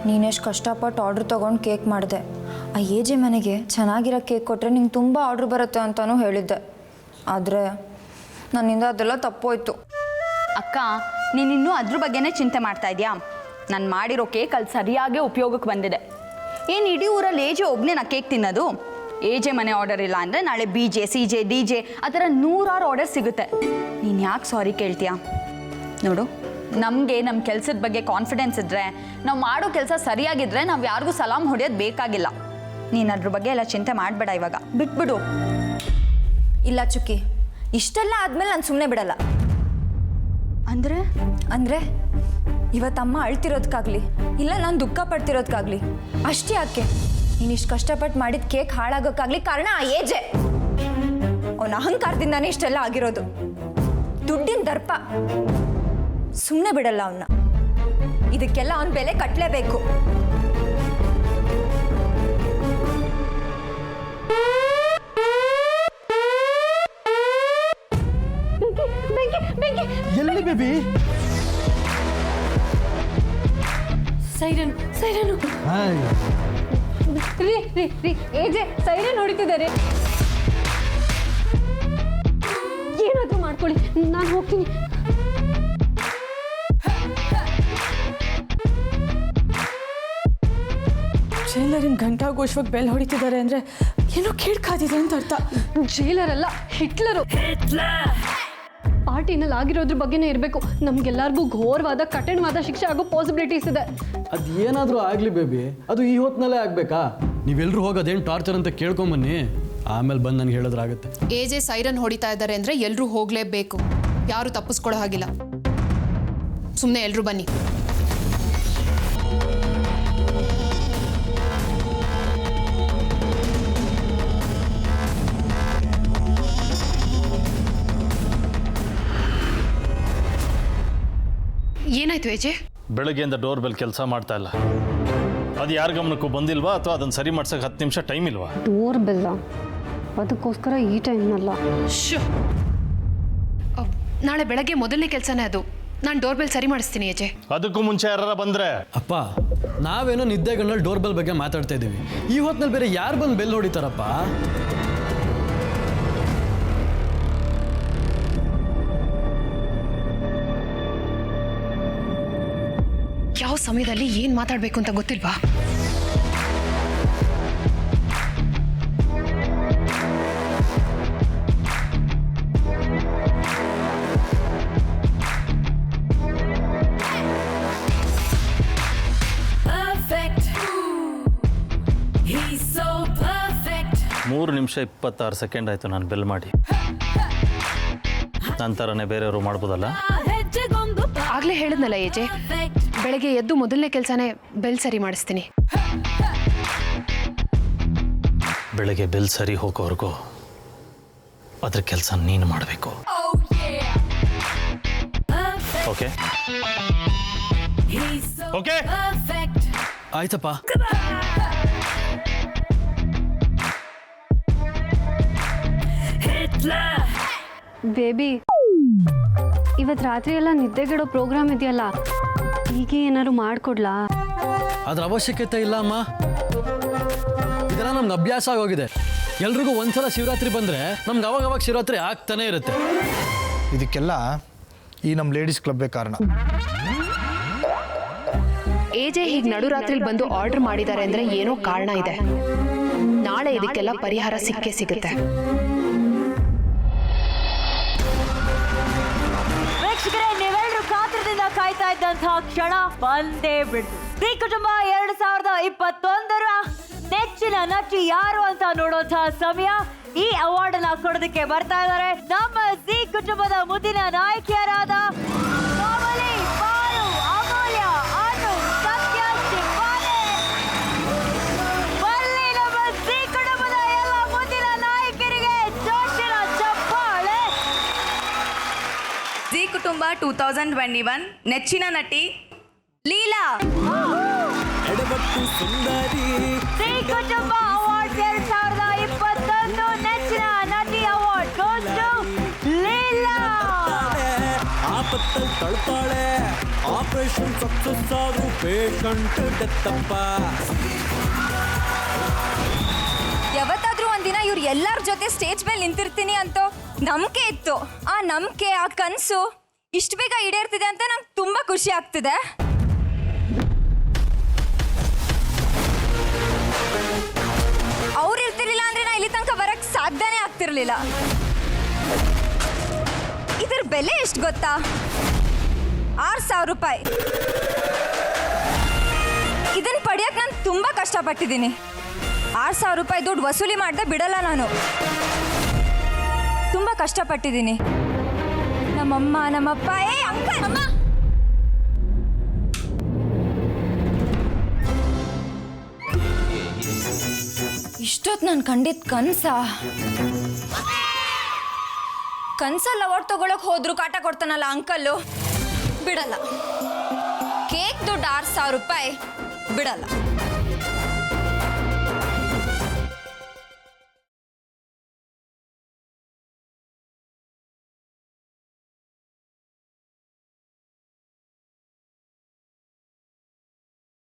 ನೀನೆಷ್ಟು ಕಷ್ಟಪಟ್ಟು ಆರ್ಡ್ರ್ ತೊಗೊಂಡು ಕೇಕ್ ಮಾಡಿದೆ. ಆ ಏಜೆ ಮನೆಗೆ ಚೆನ್ನಾಗಿರೋ ಕೇಕ್ ಕೊಟ್ಟರೆ ನಿಂಗೆ ತುಂಬ ಆರ್ಡ್ರ್ ಬರುತ್ತೆ ಅಂತಲೂ ಹೇಳಿದ್ದೆ. ಆದರೆ ನನ್ನಿಂದ ಅದೆಲ್ಲ ತಪ್ಪೋಯ್ತು. ಅಕ್ಕ, ನೀನಿನ್ನೂ ಅದ್ರ ಬಗ್ಗೆನೇ ಚಿಂತೆ ಮಾಡ್ತಾ ಇದೆಯಾ? ನಾನು ಮಾಡಿರೋ ಕೇಕ್ ಅಲ್ಲಿ ಸರಿಯಾಗಿ ಉಪಯೋಗಕ್ಕೆ ಬಂದಿದೆ. ಏನು ಇಡೀ ಊರಲ್ಲಿ ಏಜೆ ಒಬ್ಬನೇ ಕೇಕ್ ತಿನ್ನೋದು? ಏಜೆ ಮನೆ ಆರ್ಡರ್ ಇಲ್ಲ ಅಂದರೆ ನಾಳೆ BJ, CJ, DJ ಆ ಥರ 100 ಆರ್ಡರ್ ಸಿಗುತ್ತೆ. ನೀನು ಯಾಕೆ ಸಾರಿ ಕೇಳ್ತೀಯಾ? ನೋಡು, ನಮಗೆ ನಮ್ಮ ಕೆಲಸದ ಬಗ್ಗೆ ಕಾನ್ಫಿಡೆನ್ಸ್ ಇದ್ದರೆ, ನಾವು ಮಾಡೋ ಕೆಲಸ ಸರಿಯಾಗಿದ್ದರೆ ನಾವು ಯಾರಿಗೂ ಸಲಾಮ್ ಹೊಡೆಯೋದು ಬೇಕಾಗಿಲ್ಲ. ನೀನು ಅದ್ರ ಬಗ್ಗೆ ಎಲ್ಲ ಚಿಂತೆ ಮಾಡಬೇಡ, ಇವಾಗ ಬಿಟ್ಬಿಡು. ಇಲ್ಲ ಚುಕ್ಕಿ, ಇಷ್ಟೆಲ್ಲ ಆದಮೇಲೆ ನಾನು ಸುಮ್ಮನೆ ಬಿಡಲ್ಲ. ಅಂದರೆ ಇವತ್ತಮ್ಮ ಅಳ್ತಿರೋದಕ್ಕಾಗಲಿ ಇಲ್ಲ ನಾನು ದುಃಖ ಪಡ್ತಿರೋದಕ್ಕಾಗಲಿ ಅಷ್ಟೇ ಯಾಕೆ ನೀನು ಇಷ್ಟು ಕಷ್ಟಪಟ್ಟು ಮಾಡಿದ ಕೇಕ್ ಹಾಳಾಗೋಕ್ಕಾಗಲಿ ಕಾರಣ ಆ ಏಜೆ. ಅವನ ಅಹಂಕಾರದಿಂದಾನೇ ಇಷ್ಟೆಲ್ಲ ಆಗಿರೋದು. ದುಡ್ಡಿನ ದರ್ಪ. ಸುಮ್ಮನೆ ಬಿಡಲ್ಲ ಅವನ್ನ. ಇದಕ್ಕೆಲ್ಲ ಅವನ ಬೆಲೆ ಕಟ್ಟಲೇಬೇಕು. ಎಲ್ಲಿ ಬೇಬಿ? ಸೈರನ್ ಸೈರನು ರೀ ರೀ ರೀ ಏಜೆ ಸೈರನ್ ಹೊಡಿತಿದ್ದಾರೆ. ಏನಾದರೂ ಮಾಡ್ಕೊಳ್ಳಿ, ನಾನು ಹೋಗ್ತೀನಿ. ಜೈಲರಿನ ಘಂಟಾಘೋಷವಾಗಿ ಬೆಲ್ ಹೊಡಿತಿದ್ದಾರೆ ಅಂದರೆ ಏನೋ ಕೇಳ್ಕಾದಿದೆ ಅಂತ ಅರ್ಥ. ಜೈಲರಲ್ಲ, ಹಿಟ್ಲರು. ಪಾರ್ಟಿನಲ್ಲಿ ಆಗಿರೋದ್ರ ಬಗ್ಗೆನೇ ಇರಬೇಕು. ನಮ್ಗೆಲ್ಲರಿಗೂ ಘೋರವಾದ ಕಠಿಣವಾದ ಶಿಕ್ಷೆ ಆಗೋ ಪಾಸಿಬಿಲಿಟೀಸ್ ಇದೆ. ಅದು ಏನಾದರೂ ಆಗಲಿ ಬೇಬಿ, ಅದು ಈ ಹೊತ್ತಿನಲ್ಲೇ ಆಗಬೇಕಾ? ನೀವೆಲ್ಲರೂ ಹೋಗೋದೇನು ಟಾರ್ಚರ್ ಅಂತ ಕೇಳ್ಕೊಂಬನ್ನಿ, ಆಮೇಲೆ ಬಂದು ನನಗೆ ಹೇಳಿದ್ರಾಗುತ್ತೆ. ಏಜೆ ಸೈರನ್ ಹೊಡಿತಾ ಇದ್ದಾರೆ ಅಂದರೆ ಎಲ್ಲರೂ ಹೋಗಲೇಬೇಕು, ಯಾರು ತಪ್ಪಿಸ್ಕೊಳ್ಳೋ ಹಾಗಿಲ್ಲ. ಸುಮ್ಮನೆ ಎಲ್ಲರೂ ಬನ್ನಿ. ಏನಾಯ್ತು ಎಜೆ? ಬೆಳಗ್ಗೆಯಿಂದ ಡೋರ್ ಬೆಲ್ ಕೆಲಸ ಮಾಡ್ತಾ ಇಲ್ಲ. ಅದು ಯಾರ ಗಮನಕ್ಕೂ ಬಂದಿಲ್ವಾ ಅಥವಾ ಅದನ್ನು ಸರಿ ಮಾಡ್ಸಕ್ಕೆ 10 ನಿಮಿಷ ಟೈಮ್ ಇಲ್ವಾ? ಡೋರ್ ಬೆಲ್ಲ, ಅದಕ್ಕೋಸ್ಕರ ಈ ಟೈಮ್ನಲ್ಲ. ನಾಳೆ ಬೆಳಗ್ಗೆ ಮೊದಲನೇ ಕೆಲಸನೇ ಅದು. ನಾನು ಡೋರ್ ಬೆಲ್ ಸರಿ ಮಾಡಿಸ್ತೀನಿ ಎಜೆ. ಅದಕ್ಕೂ ಮುಂಚೆ ಯಾರ ಬಂದ್ರೆ? ಅಪ್ಪ, ನಾವೇನೋ ನಿದ್ದೆಗಣ್ಣಲ್ಲಿ ಡೋರ್ ಬೆಲ್ ಬಗ್ಗೆ ಮಾತಾಡ್ತಾ ಇದ್ದೀವಿ. ಈ ಹೊತ್ತಿನಲ್ಲಿ ಬೇರೆ ಯಾರು ಬಂದು ಬೆಲ್ ಹೊಡಿತಾರಪ್ಪ? ಯಾವ ಸಮಯದಲ್ಲಿ ಏನು ಮಾತಾಡಬೇಕು ಅಂತ ಗೊತ್ತಿಲ್ವಾ? ಮೂರು ನಿಮಿಷ 26 ಸೆಕೆಂಡ್ ಆಯಿತು ನಾನು ಬೆಲ್ ಮಾಡಿ. ನಂತರನೇ ಬೇರೆಯವರು ಮಾಡ್ಬೋದಲ್ಲ? ಆಗ್ಲೇ ಹೇಳಿದ್ನಲ್ಲ ಎಜೆ, ಬೆಳಗ್ಗೆ ಎದ್ದು ಮೊದಲನೇ ಕೆಲಸನೇ ಬೆಲ್ ಸರಿ ಮಾಡಿಸ್ತೀನಿ. ಬೆಳಗ್ಗೆ ಬೆಲ್ ಸರಿ ಹೋಗೋವರೆಗೂ ಅದ್ರ ಕೆಲಸ ನೀನು ಮಾಡಬೇಕು. ಓಕೆ ಓಕೆ ಆಯ್ತಪ್ಪ. ಬೇಬಿ, ಇವತ್ತು ರಾತ್ರಿ ಎಲ್ಲ ನಿದ್ದೆಗೆಡೋ ಪ್ರೋಗ್ರಾಮ್ ಇದೆಯಲ್ಲ, ಹೀಗೆ ಏನಾದ್ರು ಮಾಡಿಕೊಡ್ಲಾ? ಅದ್ರ ಅವಶ್ಯಕತೆ ಇಲ್ಲ ಅಮ್ಮ. ಇದೆಲ್ಲ ನಮ್ಗೆ ಅಭ್ಯಾಸ ಆಗೋಗಿದೆ. ಎಲ್ರಿಗೂ ಒಂದ್ಸಲ ಶಿವರಾತ್ರಿ ಬಂದರೆ ನಮ್ಗೆ ಅವಾಗ ಶಿವರಾತ್ರಿ ಆಗ್ತಾನೆ ಇರುತ್ತೆ. ಇದಕ್ಕೆಲ್ಲ ಈ ನಮ್ಮ ಲೇಡೀಸ್ ಕ್ಲಬ್ಬೇ ಕಾರಣ. ಎಜೆ ಹೀಗೆ ನಡುರಾತ್ರಿ ಬಂದು ಆರ್ಡರ್ ಮಾಡಿದ್ದಾರೆ ಅಂದರೆ ಏನೋ ಕಾರಣ ಇದೆ. ನಾಳೆ ಇದಕ್ಕೆಲ್ಲ ಪರಿಹಾರ ಸಿಕ್ಕೇ ಸಿಗುತ್ತೆ. ವೀಕ್ಷಕರೇ, ನೀವೆಲ್ಲರೂ ಕಾತರದಿಂದ ಕಾಯ್ತಾ ಇದ್ದಂತಹ ಕ್ಷಣ ಬಂದೇ ಬಿಡ್ತು. ದಿ ಕುಟುಂಬ 2021ರ ನೆಚ್ಚಿನ ನಟಿ ಯಾರು ಅಂತ ನೋಡುವಂತಹ ಸಮಯ. ಈ ಅವಾರ್ಡ್ ಅನ್ನ ಕೊಡೋದಕ್ಕೆ ಬರ್ತಾ ಇದ್ದಾರೆ ನಮ್ಮ ದಿ ಕುಟುಂಬದ ಮುದ್ದಿನ ನಾಯಕಿಯರಾದ ಕೋಮಲಿ, ಪಾರು, ಅಮೂಲ್ಯ, ಅನು, ಸತ್ಯ, ಶಿವಾನಿ. ಬನ್ನಿ ನಮ್ಮ ದಿ ಕುಟುಂಬದ ಎಲ್ಲ ಮುದ್ದಿನ ನಾಯಕಿಯರಿಗೆ ಜೋಶಿನ ಚಪ್ಪಾಳೆ. ಜಿ ಕುಟುಂಬ 2021 ನೆಚ್ಚಿನ ನಟಿ ಲೀಲಾ. ಜಿ ಕುಟುಂಬ ಅವಾರ್ಡ್ 2021 ನೆಚ್ಚಿನ ನಟಿ ಅವಾರ್ಡ್ goes to ಲೀಲಾ. ಆಪತ್ತಲ್ಲಿ ತಳ್ತಾಳೆ, ಆಪರೇಷನ್ ಸಕ್ಸಸ್ ಆಗು ಪೇಷಂಟ್ ಡೆತ್ತಪ್ಪ. ಯಾವತ್ತಾದ್ರೂ ಒಂದಿನ ಇವ್ರು ಎಲ್ಲರ ಜೊತೆ ಸ್ಟೇಜ್ ಮೇಲೆ ನಿಂತಿರ್ತೀನಿ ಅಂತ ನಂಬಿಕೆ ಇತ್ತು. ಆ ನಂಬಿಕೆ, ಆ ಕನಸು ಇಷ್ಟು ಬೇಗ ಈಡೇರ್ತಿದೆ ಅಂತ ನಂಗೆ ತುಂಬ ಖುಷಿ ಆಗ್ತಿದೆ. ಅವ್ರು ಇರ್ತಿರ್ಲಿಲ್ಲ ಅಂದ್ರೆ ನಾ ಇಲ್ಲಿ ತನಕ ಬರಕ್ ಸಾಧ್ಯನೇ ಆಗ್ತಿರ್ಲಿಲ್ಲ. ಇದ್ರ ಬೆಲೆ ಎಷ್ಟು ಗೊತ್ತಾ? 6,000 ರೂಪಾಯಿ. ಇದನ್ನ ಪಡೆಯಕ್ಕೆ ನಾನು ತುಂಬ ಕಷ್ಟಪಟ್ಟಿದ್ದೀನಿ. 6,000 ರೂಪಾಯಿ ದುಡ್ಡು ವಸೂಲಿ ಮಾಡದೆ ಬಿಡಲ್ಲ ನಾನು. ತುಂಬ ಕಷ್ಟಪಟ್ಟಿದ್ದೀನಿ. ನಮ್ಮಮ್ಮ, ನಮ್ಮಪ್ಪ, ಅಂಕಲ್, ಅಮ್ಮ. ಇಷ್ಟೊತ್ತು ನಾನು ಕಂಡಿದ್ದ ಕನ್ಸಲ್ಲಿ ಅವಾರ್ಡ್ ತಗೊಳಕ್ ಹೋದ್ರು ಕಾಟ ಕೊಡ್ತಾನಲ್ಲ ಅಂಕಲ್ಲು, ಬಿಡಲ್ಲ. ಕೇಕ್ ದುಡ್ಡು 6,000 ರೂಪಾಯಿ ಬಿಡಲ್ಲ.